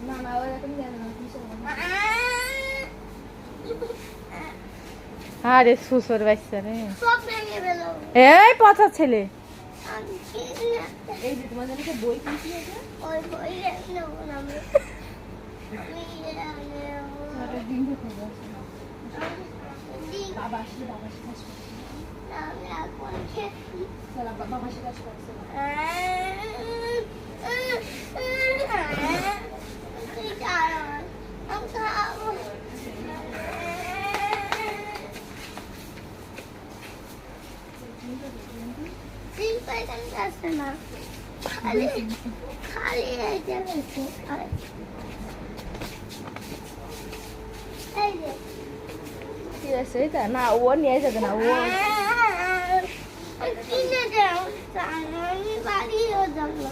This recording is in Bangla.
না না ওরকম জানে না কিসের কথা। আরে সুসর বাচ্চা রে, সব ভেঙে ফেলো। এই পচা ছেলে। আমি এই যে তোমার জন্য একটা বই কিনছি এটা ওই বই নেবো না আমি। ওটা দিন থেকে আছে বাবা আসলে কাজ করছে আমি রাখবো না, খেয়েছি। চলো বাবা সে কাজ করছে তুই দাঁড়া, আমি খাবো। শিল্প এখানে আসছে না, খালি খালি এই যে রয়েছে। এই যে ঠিক আছে এটা না ও নিয়ে যাবে না ও কিনে দেও, আমি বাড়িও যাবো।